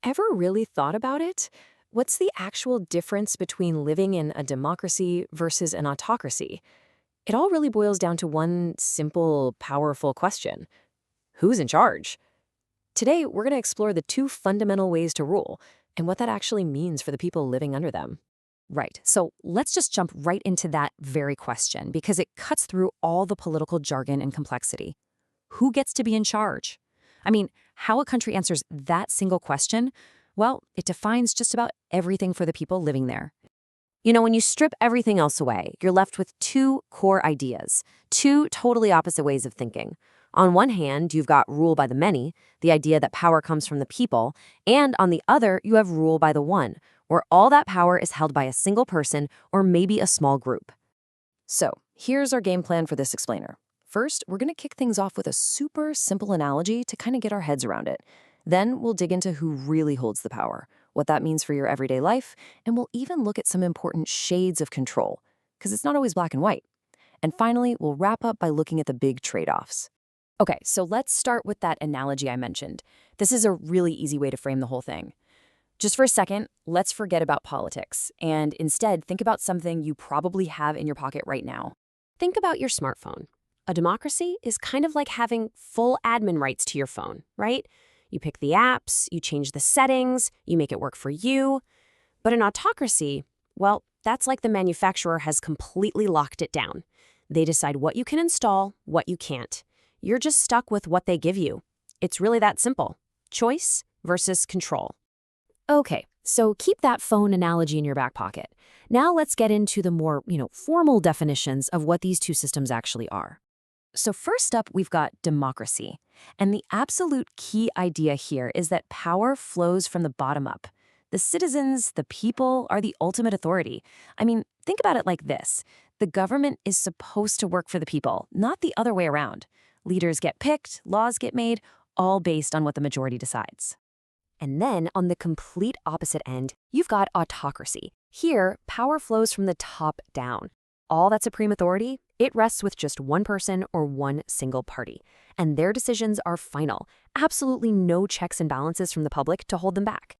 Ever really thought about it? What's the actual difference between living in a democracy versus an autocracy? It all really boils down to one simple, powerful question. Who's in charge? Today, we're going to explore the two fundamental ways to rule and what that actually means for the people living under them. Right. So let's just jump right into that very question because it cuts through all the political jargon and complexity. Who gets to be in charge? I mean, how a country answers that single question, well, it defines just about everything for the people living there. When you strip everything else away, you're left with two core ideas, two totally opposite ways of thinking. On one hand, you've got rule by the many, the idea that power comes from the people, and on the other, you have rule by the one, where all that power is held by a single person or maybe a small group. So, here's our game plan for this explainer. First, we're going to kick things off with a super simple analogy to kind of get our heads around it. Then we'll dig into who really holds the power, what that means for your everyday life, and we'll even look at some important shades of control, because it's not always black and white. And finally, we'll wrap up by looking at the big trade-offs. Okay, so let's start with that analogy I mentioned. This is a really easy way to frame the whole thing. Just for a second, let's forget about politics and instead think about something you probably have in your pocket right now. Think about your smartphone. A democracy is kind of like having full admin rights to your phone, right? You pick the apps, you change the settings, you make it work for you. But an autocracy, well, that's like the manufacturer has completely locked it down. They decide what you can install, what you can't. You're just stuck with what they give you. It's really that simple. Choice versus control. Okay, so keep that phone analogy in your back pocket. Now let's get into the more, formal definitions of what these two systems actually are. So first up, we've got democracy. And the absolute key idea here is that power flows from the bottom up. The citizens, the people, are the ultimate authority. I mean, think about it like this. The government is supposed to work for the people, not the other way around. Leaders get picked, laws get made, all based on what the majority decides. And then, on the complete opposite end, you've got autocracy. Here, power flows from the top down. All that supreme authority, it rests with just one person or one single party. And their decisions are final. Absolutely no checks and balances from the public to hold them back.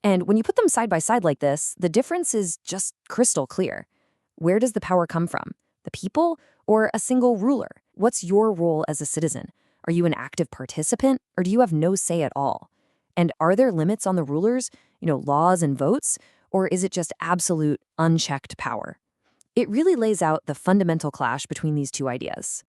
And when you put them side by side like this, the difference is just crystal clear. Where does the power come from? The people or a single ruler? What's your role as a citizen? Are you an active participant or do you have no say at all? And are there limits on the rulers, laws and votes, or is it just absolute, unchecked power? It really lays out the fundamental clash between these two ideas.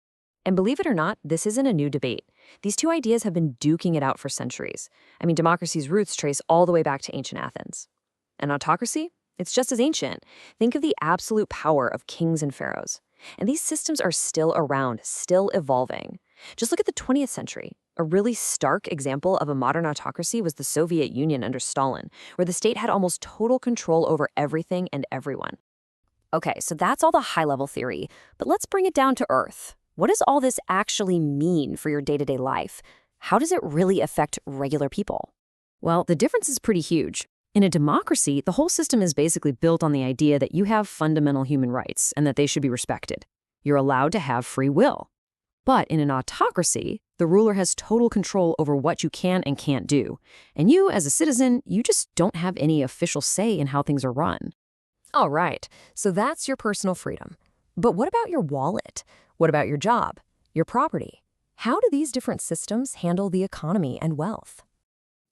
And believe it or not, this isn't a new debate. These two ideas have been duking it out for centuries. I mean, democracy's roots trace all the way back to ancient Athens. And autocracy? It's just as ancient. Think of the absolute power of kings and pharaohs. And these systems are still around, still evolving. Just look at the 20th century. A really stark example of a modern autocracy was the Soviet Union under Stalin, where the state had almost total control over everything and everyone. Okay, so that's all the high-level theory, but let's bring it down to earth. What does all this actually mean for your day-to-day life? How does it really affect regular people? Well, the difference is pretty huge. In a democracy, the whole system is basically built on the idea that you have fundamental human rights and that they should be respected. You're allowed to have free will. But in an autocracy, the ruler has total control over what you can and can't do. And you, as a citizen, you just don't have any official say in how things are run. All right, so that's your personal freedom. But what about your wallet? What about your job, your property? How do these different systems handle the economy and wealth?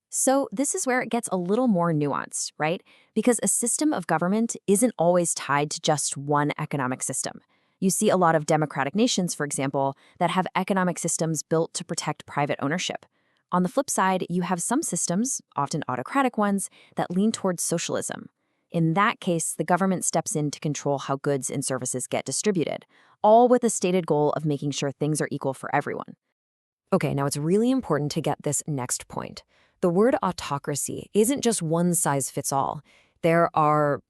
So this is where it gets a little more nuanced, right? Because a system of government isn't always tied to just one economic system. You see a lot of democratic nations, for example, that have economic systems built to protect private ownership. On the flip side, you have some systems, often autocratic ones, that lean towards socialism. In that case, the government steps in to control how goods and services get distributed, all with a stated goal of making sure things are equal for everyone. Okay, now it's really important to get this next point. The word autocracy isn't just one size fits all. There are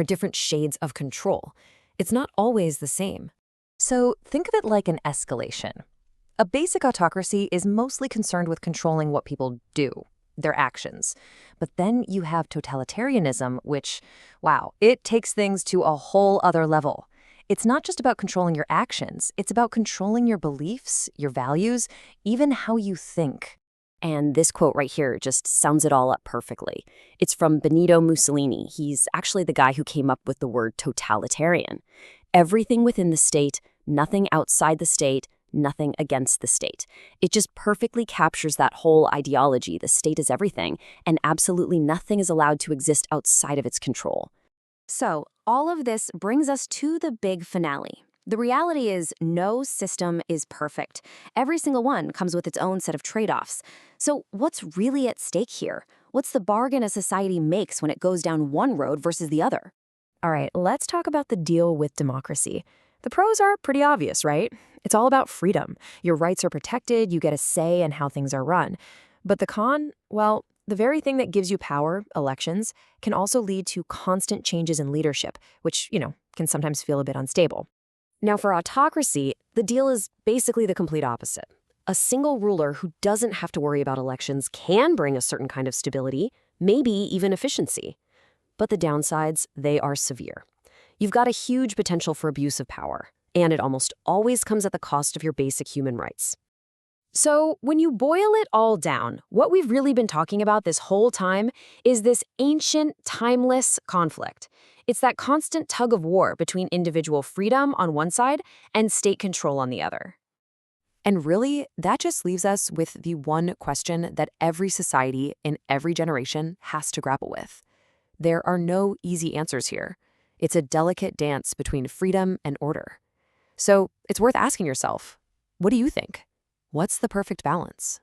different shades of control. It's not always the same. So think of it like an escalation. A basic autocracy is mostly concerned with controlling what people do, their actions. But then you have totalitarianism, which, it takes things to a whole other level. It's not just about controlling your actions. It's about controlling your beliefs, your values, even how you think. And this quote right here just sums it all up perfectly. It's from Benito Mussolini. He's actually the guy who came up with the word totalitarian. Everything within the state, nothing outside the state, nothing against the state. It just perfectly captures that whole ideology. The state is everything, and absolutely nothing is allowed to exist outside of its control. So, all of this brings us to the big finale. The reality is no system is perfect. Every single one comes with its own set of trade-offs. So what's really at stake here? What's the bargain a society makes when it goes down one road versus the other? All right, let's talk about the deal with democracy. The pros are pretty obvious, right? It's all about freedom. Your rights are protected, you get a say in how things are run. But the con, well, the very thing that gives you power, elections, can also lead to constant changes in leadership, which, can sometimes feel a bit unstable. Now, for autocracy, the deal is basically the complete opposite. A single ruler who doesn't have to worry about elections can bring a certain kind of stability, maybe even efficiency. But the downsides, they are severe. You've got a huge potential for abuse of power, and it almost always comes at the cost of your basic human rights. So, when you boil it all down, what we've really been talking about this whole time is this ancient, timeless conflict. It's that constant tug of war between individual freedom on one side and state control on the other. And really, that just leaves us with the one question that every society in every generation has to grapple with. There are no easy answers here. It's a delicate dance between freedom and order. So it's worth asking yourself, what do you think? What's the perfect balance?